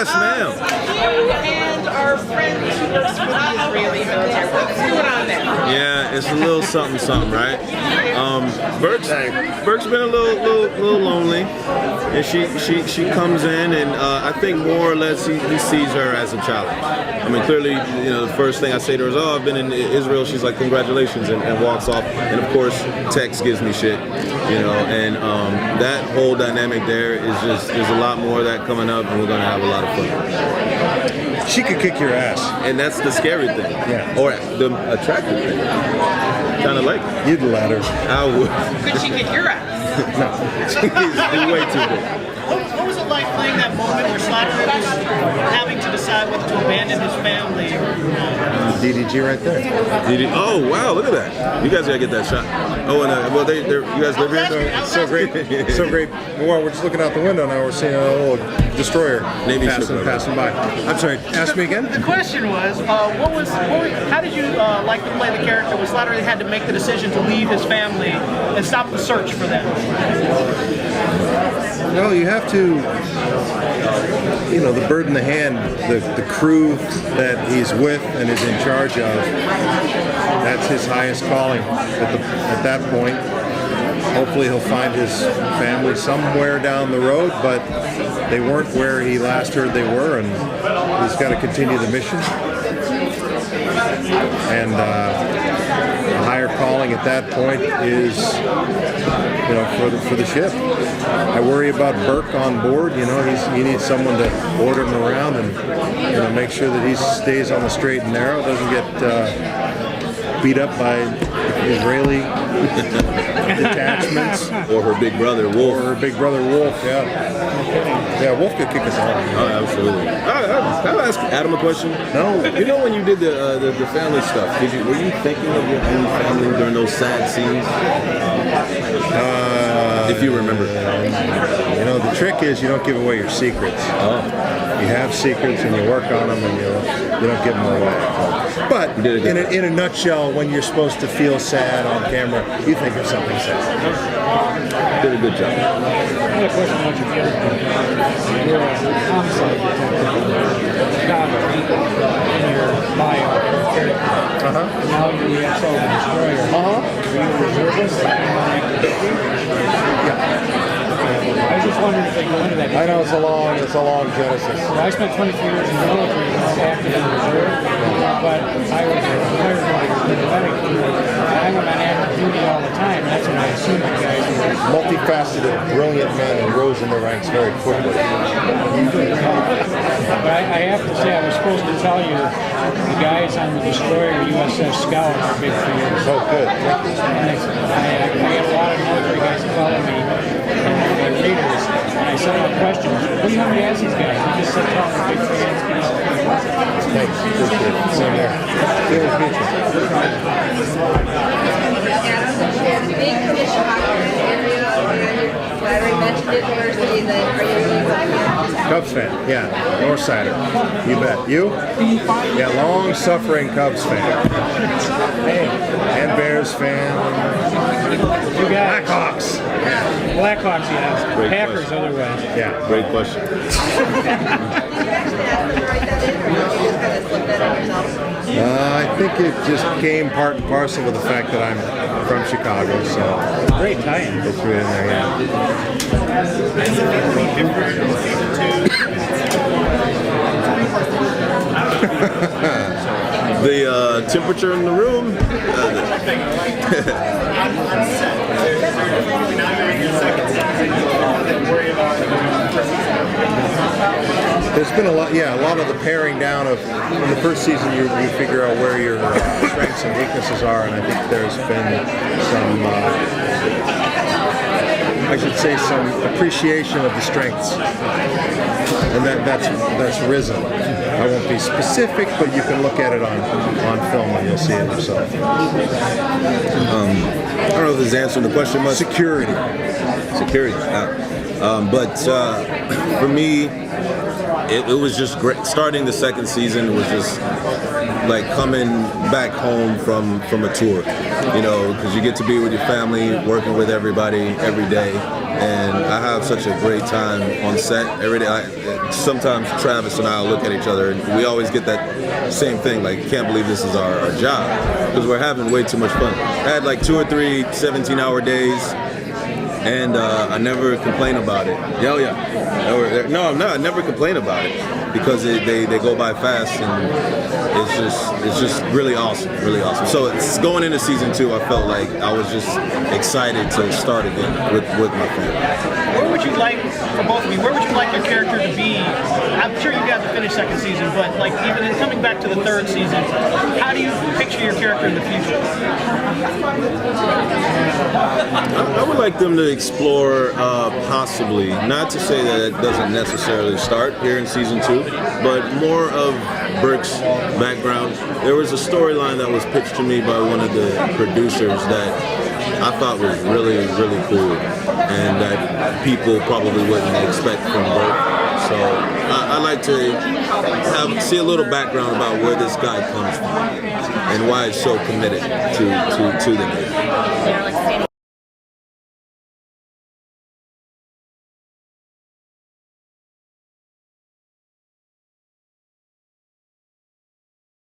Yes, ma'am. You and our friends who works for the Israeli military. What's going on there? Yeah, it's a little something, right? Burk's been a little lonely, and she comes in, and I think more or less he sees her as a challenge. I mean, clearly, the first thing I say to her is, "Oh, I've been in Israel." She's like, "Congratulations," and walks off. And of course, Tex gives me shit, and that whole dynamic there is just, there's a lot more of that coming up, and we're gonna have a lot of fun. She could kick your ass. And that's the scary thing. Yeah. Or the attractive thing. Kind of like it. You'd let her. I would. Could she kick your ass? No. She's way too big. What was it like playing that moment where Slattery was having to decide whether to abandon his family? DDG right there. Oh wow, look at that! You guys gotta get that shot. Oh, and well, you guys live here. So great, so great. Well, we're just looking out the window now. We're seeing a little destroyer Navy passing by. I'm sorry. Ask me again. The question was, how did you like to play the character when Slattery had to make the decision to leave his family and stop the search for them? Well, you have to, the bird in the hand, the crew that he's with and is in charge of, that's his highest calling at that point. Hopefully he'll find his family somewhere down the road, but they weren't where he last heard they were, and he's got to continue the mission. And a higher calling at that point is, for the ship. I worry about Burk on board. He needs someone to order him around and make sure that he stays on the straight and narrow, doesn't get beat up by Israeli detachments. Or her big brother, Wolf. Yeah, Wolf could kick us out. Oh, absolutely. Can I ask Adam a question? No. When you did the family stuff, were you thinking of your own family during those sad scenes? If you remember. The trick is you don't give away your secrets. Oh. You have secrets and you work on them and you don't give them away. But in a nutshell, when you're supposed to feel sad on camera, you think of something sad. Did a good job. I had a question about your character. You're a homicide detective, Jocko, in your bio character. And now you're the XO destroyer. Are you a reservist? Yeah. I was just wondering if they go into that. I know it's a long genesis. Well, I spent 23 years in the military and I was active in the reserve, but I was a firefighter for the medic. I went on active duty all the time. That's when I assumed you guys were Multifaceted, brilliant man who rose in the ranks very quickly. But I have to say, I was supposed to tell you the guys on the destroyer USS Scout are big for you. Oh, good. And I get a lot of military guys calling me and readers, and I sent them questions. What do you want me to ask these guys? You just said tell them big fans. Thanks. Appreciate it. Same here. See you in the future. Being from the Chicago area, Slattery mentioned it first. Are you Cubs fan, yeah. Northsider. You bet. You? Yeah, long-suffering Cubs fan. And Bears fan. You guys. Blackhawks. Blackhawks, yes. Great Packers, question. otherwise. Yeah. Great question. I think it just came part and parcel with the fact that I'm from Chicago, so Great tie-in. they threw it in there, yeah. The temperature in the room. There's been a lot of the paring down of, in the first season you figure out where your strengths and weaknesses are, and I think there's been some, I should say, some appreciation of the strengths, and that's risen. I won't be specific, but you can look at it on film and you'll see it yourself. I don't know if this is answering the question much. Security. But for me, it was just great. Starting the second season was just like coming back home from a tour, because you get to be with your family, working with everybody every day, and I have such a great time on set every day. Sometimes Travis and I will look at each other, and we always get that same thing, like, can't believe this is our job, because we're having way too much fun. I had like 2 or 3 17-hour days, and I never complain about it. Yeah. No, I'm not. I never complain about it, because they go by fast, and it's just really awesome, really awesome. So it's going into season 2, I felt like I was just excited to start again with my family. Where would you like, for both of you, where would you like your character to be? I'm sure you guys have finished second season, but like even in coming back to the third season, how do you picture your character in the future? I would like them to explore, possibly, not to say that it doesn't necessarily start here in season 2, but more of Burk's background. There was a storyline that was pitched to me by one of the producers that I thought was really, really cool, and that people probably wouldn't expect from Burk. So I like to see a little background about where this guy comes from and why he's so committed to the Navy.